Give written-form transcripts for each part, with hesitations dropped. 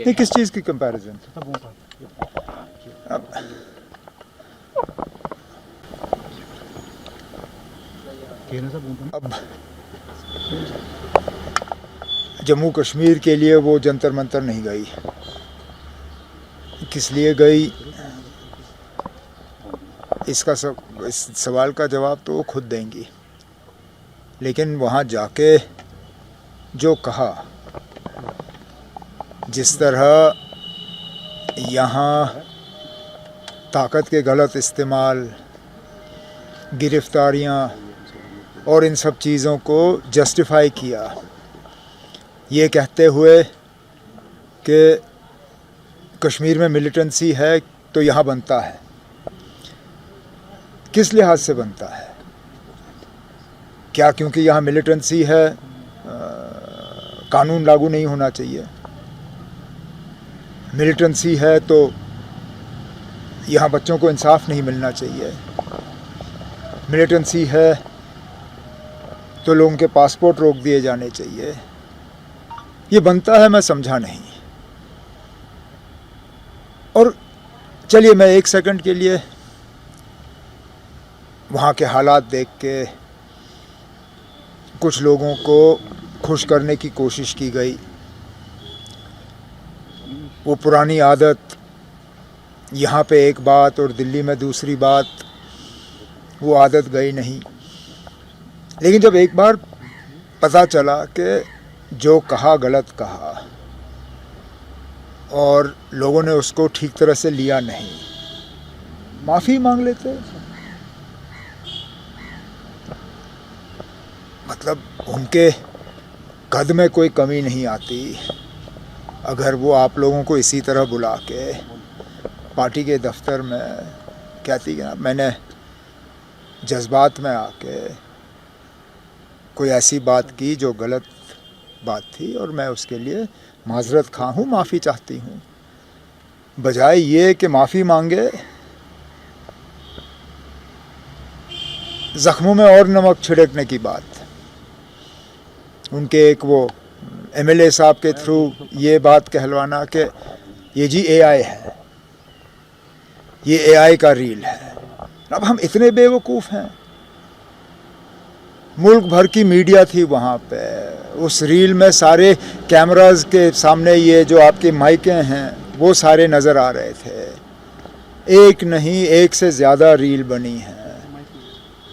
नहीं, किस चीज़ की कंपैरिजन? अब अब जम्मू कश्मीर के लिए वो जंतर मंतर नहीं गई, किस लिए गई इस सवाल का जवाब तो वो खुद देंगी। लेकिन वहाँ जाके जो कहा, जिस तरह यहाँ ताकत के गलत इस्तेमाल, गिरफ्तारियाँ और इन सब चीज़ों को जस्टिफाई किया, ये कहते हुए कि कश्मीर में मिलिटेंसी है तो यहाँ बनता है। किस लिहाज से बनता है? क्या क्योंकि यहाँ मिलिटेंसी है कानून लागू नहीं होना चाहिए? मिलिटेंसी है तो यहाँ बच्चों को इंसाफ नहीं मिलना चाहिए? मिलिटेंसी है तो लोगों के पासपोर्ट रोक दिए जाने चाहिए? ये बनता है, मैं समझा नहीं। और चलिए मैं एक सेकंड के लिए वहाँ के हालात देख के कुछ लोगों को खुश करने की कोशिश की गई। वो पुरानी आदत, यहाँ पे एक बात और दिल्ली में दूसरी बात, वो आदत गई नहीं। लेकिन जब एक बार पता चला कि जो कहा गलत कहा और लोगों ने उसको ठीक तरह से लिया नहीं, माफ़ी मांग लेते। मतलब उनके कद में कोई कमी नहीं आती अगर वो आप लोगों को इसी तरह बुला के पार्टी के दफ्तर में कहती कि मैंने जज्बात में आके कोई ऐसी बात की जो गलत बात थी और मैं उसके लिए माजरत खा हूँ, माफ़ी चाहती हूँ। बजाय ये कि माफ़ी मांगे, ज़ख्मों में और नमक छिड़कने की बात। उनके एक वो एमएलए साहब के थ्रू ये बात कहलवाना कि ये जी एआई है, ये एआई का रील है। अब हम इतने बेवकूफ़ हैं। मुल्क भर की मीडिया थी वहाँ पे, उस रील में सारे कैमरास के सामने ये जो आपके माइकें हैं वो सारे नज़र आ रहे थे। एक नहीं, एक से ज़्यादा रील बनी हैं।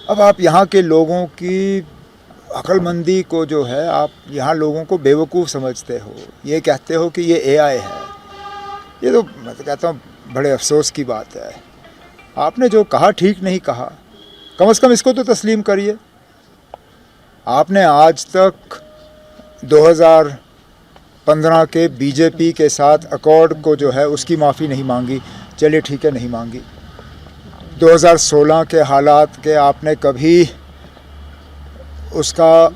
अब आप यहाँ के लोगों की अक्लमंदी को जो है, आप यहाँ लोगों को बेवकूफ़ समझते हो, ये कहते हो कि ये एआई है। ये तो मैं तो कहता हूँ बड़े अफसोस की बात है। आपने जो कहा ठीक नहीं कहा, कम से कम इसको तो तस्लीम करिए। आपने आज तक 2015 के बीजेपी के साथ अकॉर्ड को जो है उसकी माफ़ी नहीं मांगी। चलिए ठीक है, नहीं मांगी। 2016 के हालात के आपने कभी उसका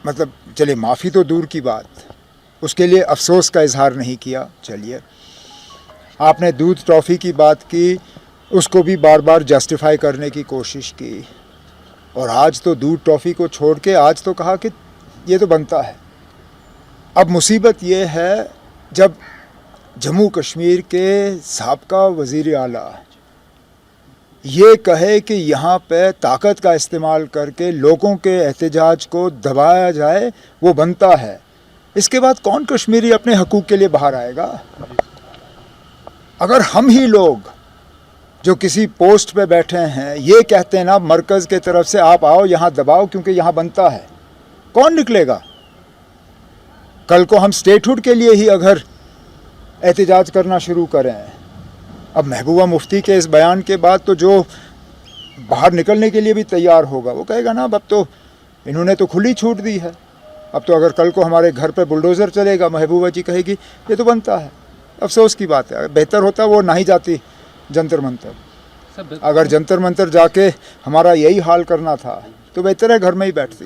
मतलब, चलिए माफ़ी तो दूर की बात, उसके लिए अफसोस का इजहार नहीं किया। चलिए, आपने दूध ट्रॉफ़ी की बात की, उसको भी बार बार जस्टिफाई करने की कोशिश की। और आज तो दूध ट्रॉफ़ी को छोड़ के आज तो कहा कि ये तो बनता है। अब मुसीबत ये है जब जम्मू कश्मीर के साबका वज़ीर आला ये कहे कि यहाँ पे ताकत का इस्तेमाल करके लोगों के एहतजाज को दबाया जाए, वो बनता है। इसके बाद कौन कश्मीरी अपने हकूक़ के लिए बाहर आएगा? अगर हम ही लोग जो किसी पोस्ट पे बैठे हैं ये कहते हैं ना मरकज़ के तरफ से आप आओ यहाँ दबाओ क्योंकि यहाँ बनता है, कौन निकलेगा? कल को हम स्टेटहुड के लिए ही अगर एहतजाज करना शुरू करें, अब महबूबा मुफ्ती के इस बयान के बाद तो जो बाहर निकलने के लिए भी तैयार होगा वो कहेगा ना अब तो इन्होंने तो खुली छूट दी है, अब तो अगर कल को हमारे घर पे बुलडोज़र चलेगा, महबूबा जी कहेगी ये तो बनता है। अफसोस की बात है, बेहतर होता वो ना ही जाती जंतर मंतर। अगर जंतर मंतर जाके हमारा यही हाल करना था तो बेहतर है घर में ही बैठती।